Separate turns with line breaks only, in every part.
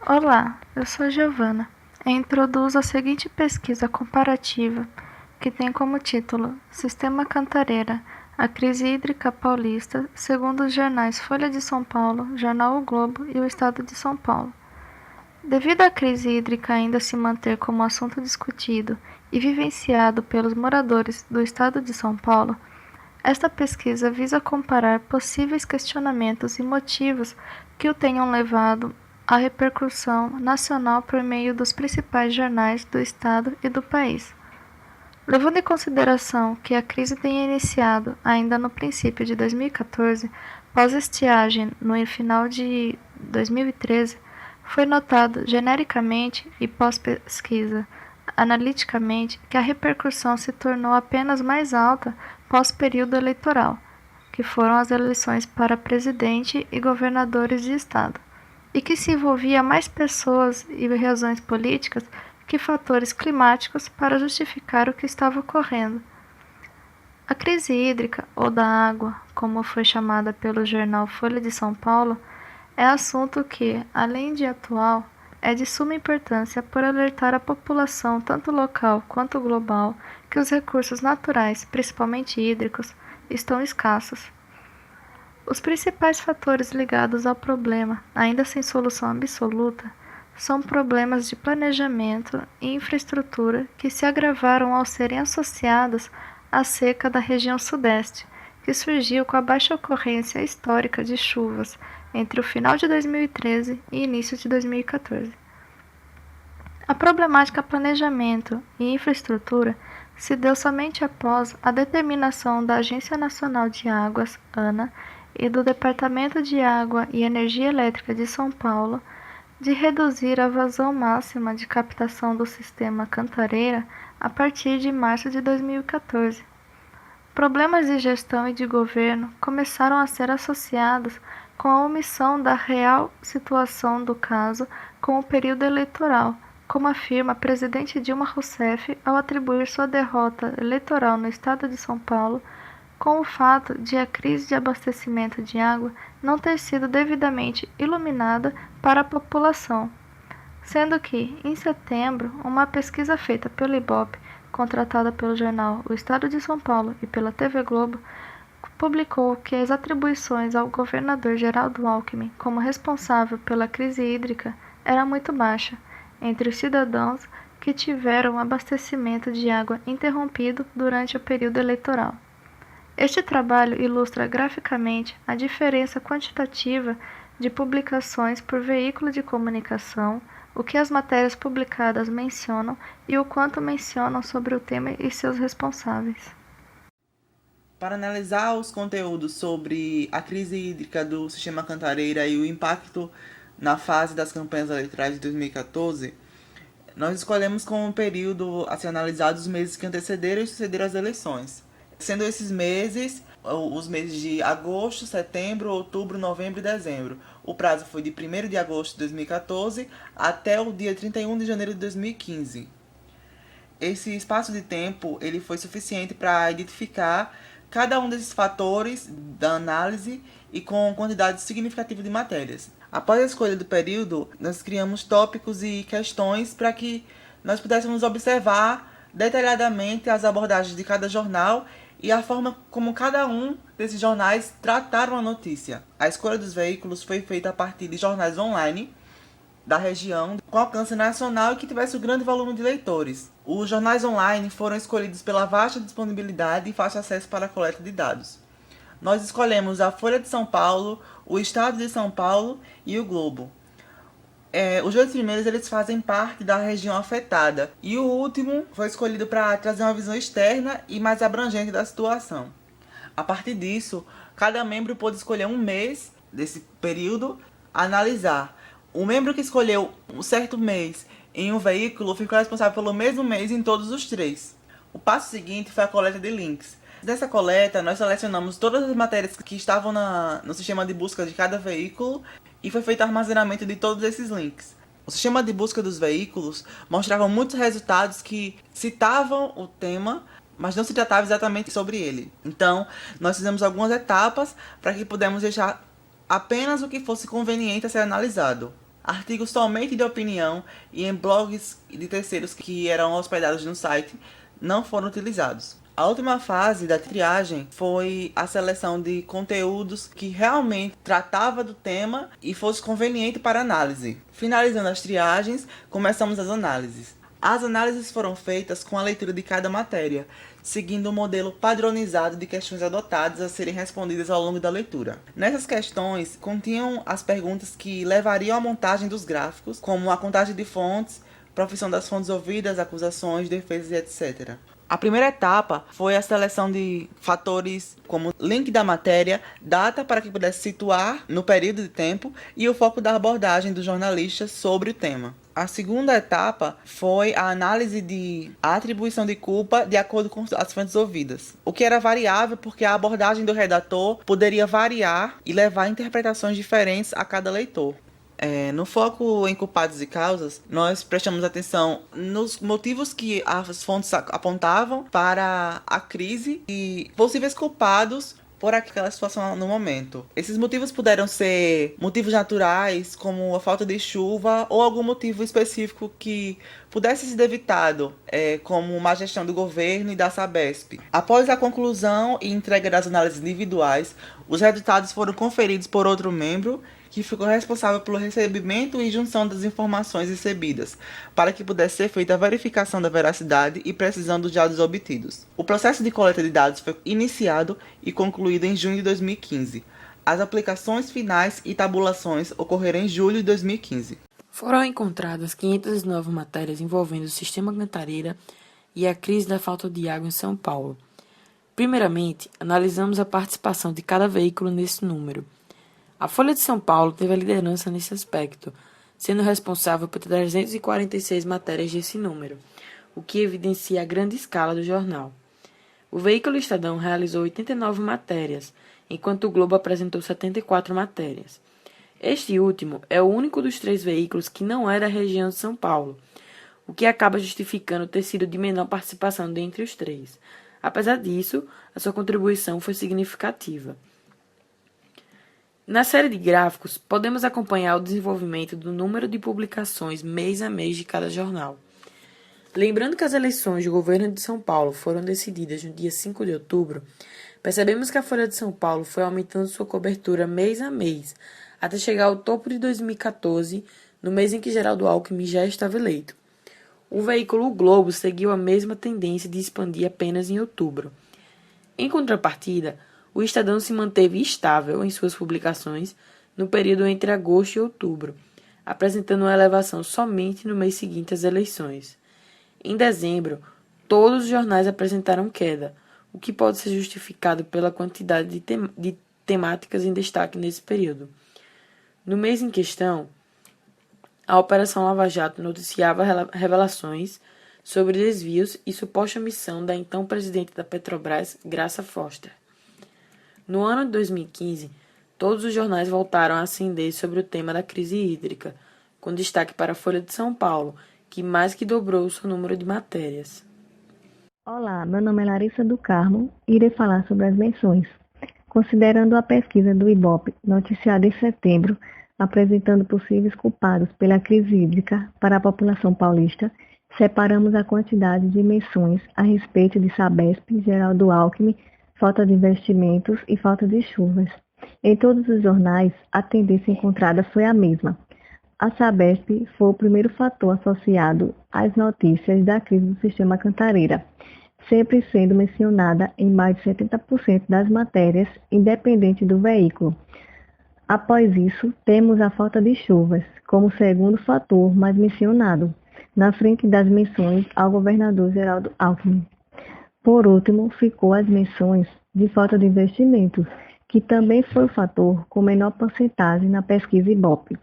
Olá, eu sou Giovana e introduzo a seguinte pesquisa comparativa, que tem como título Sistema Cantareira, a crise hídrica paulista, segundo os jornais Folha de São Paulo, Jornal O Globo e o Estado de São Paulo. Devido à crise hídrica ainda se manter como assunto discutido e vivenciado pelos moradores do Estado de São Paulo, esta pesquisa visa comparar possíveis questionamentos e motivos que o tenham levado à repercussão nacional por meio dos principais jornais do Estado e do país. Levando em consideração que a crise tenha iniciado ainda no princípio de 2014, pós-estiagem no final de 2013, foi notado genericamente e pós-pesquisa analiticamente que a repercussão se tornou apenas mais alta pós-período eleitoral, que foram as eleições para presidente e governadores de estado, e que se envolvia mais pessoas e razões políticas que fatores climáticos para justificar o que estava ocorrendo. A crise hídrica, ou da água, como foi chamada pelo jornal Folha de São Paulo, é assunto que, além de atual, é de suma importância por alertar a população, tanto local quanto global, que os recursos naturais, principalmente hídricos, estão escassos. Os principais fatores ligados ao problema, ainda sem solução absoluta, são problemas de planejamento e infraestrutura que se agravaram ao serem associados à seca da região sudeste, que surgiu com a baixa ocorrência histórica de chuvas entre o final de 2013 e início de 2014. A problemática planejamento e infraestrutura se deu somente após a determinação da Agência Nacional de Águas, ANA, e do Departamento de Água e Energia Elétrica de São Paulo de reduzir a vazão máxima de captação do sistema Cantareira a partir de março de 2014. Problemas de gestão e de governo começaram a ser associados com a omissão da real situação do caso com o período eleitoral, como afirma a presidente Dilma Rousseff ao atribuir sua derrota eleitoral no estado de São Paulo com o fato de a crise de abastecimento de água não ter sido devidamente iluminada para a população, sendo que, em setembro, uma pesquisa feita pelo IBOP, contratada pelo jornal O Estado de São Paulo e pela TV Globo, publicou que as atribuições ao governador Geraldo Alckmin como responsável pela crise hídrica era muito baixa entre os cidadãos que tiveram o abastecimento de água interrompido durante o período eleitoral. Este trabalho ilustra graficamente a diferença quantitativa de publicações por veículo de comunicação, o que as matérias publicadas mencionam e o quanto mencionam sobre o tema e seus responsáveis.
Para analisar os conteúdos sobre a crise hídrica do sistema Cantareira e o impacto na fase das campanhas eleitorais de 2014, nós escolhemos como período a ser analisado os meses que antecederam e sucederam as eleições, sendo esses meses os meses de agosto, setembro, outubro, novembro e dezembro. O prazo foi de 1º de agosto de 2014 até o dia 31 de janeiro de 2015. Esse espaço de tempo ele foi suficiente para identificar cada um desses fatores da análise e com quantidade significativa de matérias. Após a escolha do período, nós criamos tópicos e questões para que nós pudéssemos observar detalhadamente as abordagens de cada jornal e a forma como cada um desses jornais trataram a notícia. A escolha dos veículos foi feita a partir de jornais online da região com alcance nacional e que tivesse um grande volume de leitores. Os jornais online foram escolhidos pela vasta disponibilidade e fácil acesso para a coleta de dados. Nós escolhemos a Folha de São Paulo, o Estado de São Paulo e o Globo. Os dois primeiros eles fazem parte da região afetada e o último foi escolhido para trazer uma visão externa e mais abrangente da situação. A partir disso, cada membro pôde escolher um mês desse período a analisar. O membro que escolheu um certo mês em um veículo ficou responsável pelo mesmo mês em todos os 3. O passo seguinte foi a coleta de links. Nessa coleta, nós selecionamos todas as matérias que estavam no sistema de busca de cada veículo e foi feito o armazenamento de todos esses links. O sistema de busca dos veículos mostrava muitos resultados que citavam o tema, mas não se tratava exatamente sobre ele. Então, nós fizemos algumas etapas para que pudéssemos deixar apenas o que fosse conveniente a ser analisado. Artigos somente de opinião e em blogs de terceiros que eram hospedados no site não foram utilizados. A última fase da triagem foi a seleção de conteúdos que realmente tratava do tema e fosse conveniente para análise. Finalizando as triagens, começamos as análises. As análises foram feitas com a leitura de cada matéria, seguindo um modelo padronizado de questões adotadas a serem respondidas ao longo da leitura. Nessas questões, continham as perguntas que levariam à montagem dos gráficos, como a contagem de fontes, profissão das fontes ouvidas, acusações, defesas e etc. A primeira etapa foi a seleção de fatores como link da matéria, data para que pudesse situar no período de tempo e o foco da abordagem dos jornalistas sobre o tema. A segunda etapa foi a análise de atribuição de culpa de acordo com as fontes ouvidas, o que era variável porque a abordagem do redator poderia variar e levar a interpretações diferentes a cada leitor. No foco em culpados e causas, nós prestamos atenção nos motivos que as fontes apontavam para a crise e possíveis culpados por aquela situação no momento. Esses motivos puderam ser motivos naturais, como a falta de chuva, ou algum motivo específico que pudesse ser evitado, como má gestão do governo e da Sabesp. Após a conclusão e entrega das análises individuais, os resultados foram conferidos por outro membro, que ficou responsável pelo recebimento e junção das informações recebidas, para que pudesse ser feita a verificação da veracidade e precisão dos dados obtidos. O processo de coleta de dados foi iniciado e concluído em junho de 2015. As aplicações finais e tabulações ocorreram em julho de 2015.
Foram encontradas 509 matérias envolvendo o sistema Cantareira e a crise da falta de água em São Paulo. Primeiramente, analisamos a participação de cada veículo nesse número. A Folha de São Paulo teve a liderança nesse aspecto, sendo responsável por 346 matérias desse número, o que evidencia a grande escala do jornal. O veículo Estadão realizou 89 matérias, enquanto o Globo apresentou 74 matérias. Este último é o único dos 3 veículos que não é da região de São Paulo, o que acaba justificando ter sido de menor participação dentre os 3. Apesar disso, a sua contribuição foi significativa. Na série de gráficos, podemos acompanhar o desenvolvimento do número de publicações mês a mês de cada jornal. Lembrando que as eleições do governo de São Paulo foram decididas no dia 5 de outubro, percebemos que a Folha de São Paulo foi aumentando sua cobertura mês a mês, até chegar ao topo de 2014, no mês em que Geraldo Alckmin já estava eleito. O veículo O Globo seguiu a mesma tendência de expandir apenas em outubro. Em contrapartida, o Estadão se manteve estável em suas publicações no período entre agosto e outubro, apresentando uma elevação somente no mês seguinte às eleições. Em dezembro, todos os jornais apresentaram queda, o que pode ser justificado pela quantidade de temáticas em destaque nesse período. No mês em questão, a Operação Lava Jato noticiava revelações sobre desvios e suposta omissão da então presidente da Petrobras, Graça Foster. No ano de 2015, todos os jornais voltaram a ascender sobre o tema da crise hídrica, com destaque para a Folha de São Paulo, que mais que dobrou o seu número de matérias.
Olá, meu nome é Larissa do Carmo e irei falar sobre as menções. Considerando a pesquisa do IBOP, noticiada em setembro, apresentando possíveis culpados pela crise hídrica para a população paulista, separamos a quantidade de menções a respeito de Sabesp, Geraldo Alckmin, falta de investimentos e falta de chuvas. Em todos os jornais, a tendência encontrada foi a mesma. A Sabesp foi o primeiro fator associado às notícias da crise do sistema Cantareira, sempre sendo mencionada em mais de 70% das matérias, independente do veículo. Após isso, temos a falta de chuvas, como segundo fator mais mencionado, na frente das menções ao governador Geraldo Alckmin. Por último, ficou as menções de falta de investimentos, que também foi o fator com menor porcentagem na pesquisa IBOP.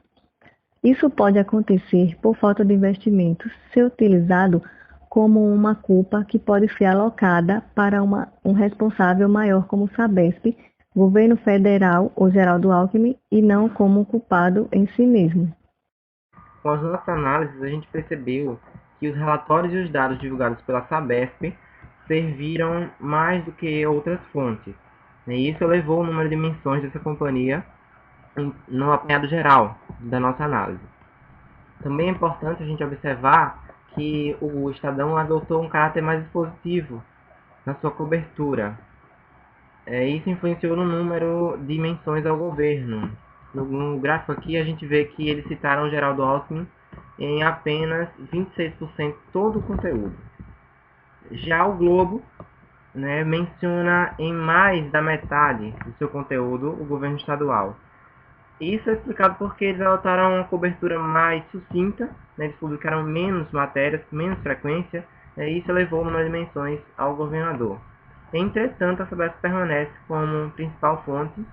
Isso pode acontecer por falta de investimentos, ser utilizado como uma culpa que pode ser alocada para um responsável maior como o Sabesp, governo federal ou Geraldo Alckmin, e não como um culpado em si mesmo.
Com as nossas análises, a gente percebeu que os relatórios e os dados divulgados pela Sabesp serviram mais do que outras fontes. E isso elevou o número de menções dessa companhia no apanhado geral da nossa análise. Também é importante a gente observar que o Estadão adotou um caráter mais expositivo na sua cobertura. Isso influenciou no número de menções ao governo. No gráfico aqui a gente vê que eles citaram Geraldo Alckmin em apenas 26% de todo o conteúdo. Já o Globo, né, menciona em mais da metade do seu conteúdo o governo estadual. Isso é explicado porque eles adotaram uma cobertura mais sucinta, né, eles publicaram menos matérias, menos frequência, e isso elevou o número de menções ao governador. Entretanto, a Sabesp permanece como principal fonte,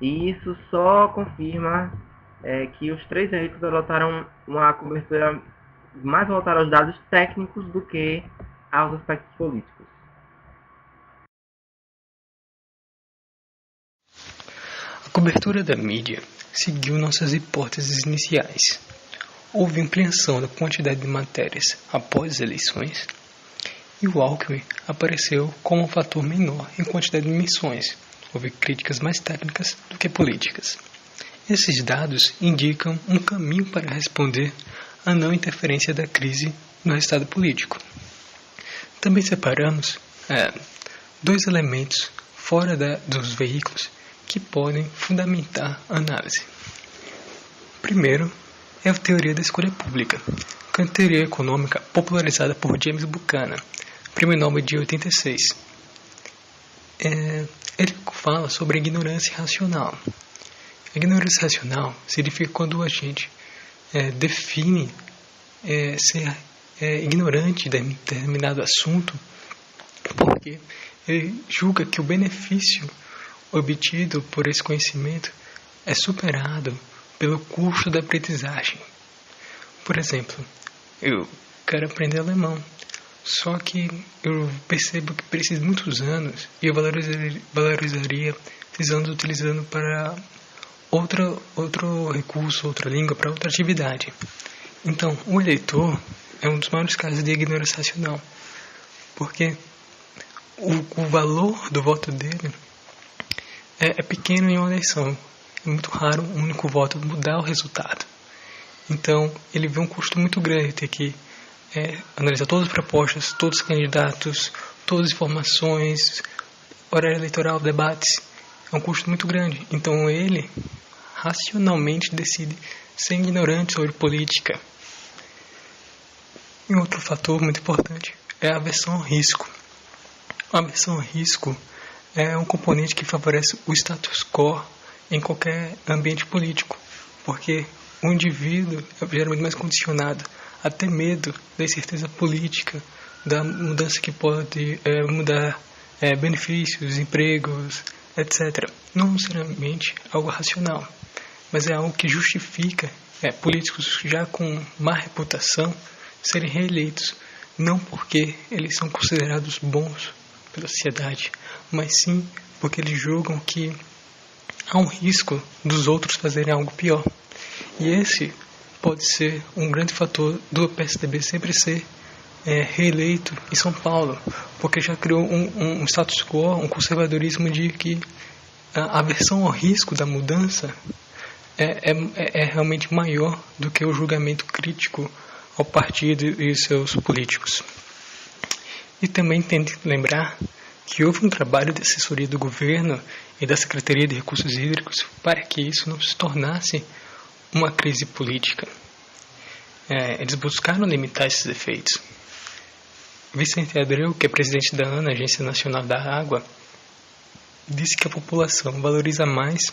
e isso só confirma que os três veículos adotaram uma cobertura mais voltada aos dados técnicos do que aos aspectos políticos.
A cobertura da mídia seguiu nossas hipóteses iniciais. Houve ampliação da quantidade de matérias após as eleições e o Alckmin apareceu como um fator menor em quantidade de menções. Houve críticas mais técnicas do que políticas. Esses dados indicam um caminho para responder à não interferência da crise no resultado político. Também separamos dois elementos fora dos veículos que podem fundamentar a análise. Primeiro é a teoria da escolha pública, que é uma teoria econômica popularizada por James Buchanan, Prêmio Nobel de 86. Ele fala sobre a ignorância racional. A ignorância racional significa quando a gente define ser ignorante de determinado assunto porque ele julga que o benefício obtido por esse conhecimento é superado pelo custo da aprendizagem. Por exemplo, eu quero aprender alemão, só que eu percebo que preciso de muitos anos e eu valorizaria esses anos utilizando para outro recurso, outra língua, para outra atividade. Então, o eleitor é um dos maiores casos de ignorância racional, porque o valor do voto dele é pequeno em uma eleição. É muito raro um único voto mudar o resultado. Então, ele vê um custo muito grande ter que analisar todas as propostas, todos os candidatos, todas as informações, horário eleitoral, debates. É um custo muito grande. Então, ele racionalmente decide ser ignorante sobre política. E outro fator muito importante é a aversão ao risco. A aversão ao risco é um componente que favorece o status quo em qualquer ambiente político, porque o indivíduo é geralmente mais condicionado a ter medo da incerteza política, da mudança que pode mudar benefícios, empregos, etc. Não necessariamente algo racional, mas é algo que justifica políticos já com má reputação serem reeleitos, não porque eles são considerados bons pela sociedade, mas sim porque eles julgam que há um risco dos outros fazerem algo pior. E esse pode ser um grande fator do PSDB sempre ser reeleito em São Paulo, porque já criou um status quo, um conservadorismo de que a aversão ao risco da mudança é realmente maior do que o julgamento crítico ao partido e seus políticos. E também tem que lembrar que houve um trabalho de assessoria do governo e da Secretaria de Recursos Hídricos para que isso não se tornasse uma crise política. Eles buscaram limitar esses efeitos. Vicente Abreu, que é presidente da ANA, Agência Nacional da Água, disse que a população valoriza mais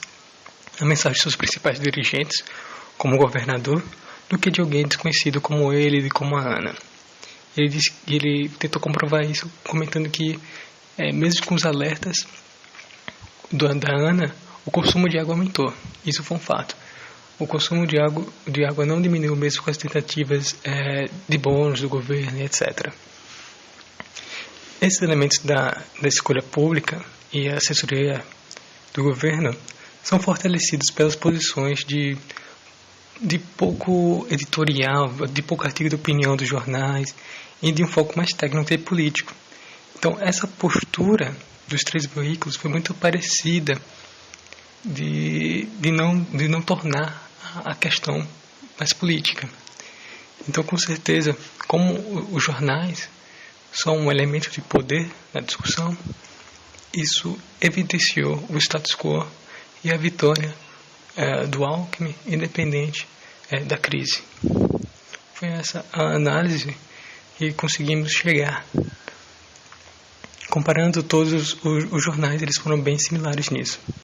a mensagem de seus principais dirigentes, como o governador, do que de alguém desconhecido como ele e como a ANA. Ele tentou comprovar isso comentando que, mesmo com os alertas da ANA, o consumo de água aumentou. Isso foi um fato. O consumo de água não diminuiu mesmo com as tentativas de bônus do governo, etc. Esses elementos da escolha pública e a assessoria do governo são fortalecidos pelas posições de pouco editorial, de pouco artigo de opinião dos jornais e de um foco mais técnico e político. Então, essa postura dos três veículos foi muito parecida de não tornar a questão mais política. Então, com certeza, como os jornais são um elemento de poder na discussão, isso evidenciou o status quo e a vitória do Alckmin, independente da crise. Foi essa a análise que conseguimos chegar. Comparando todos os jornais, eles foram bem similares nisso.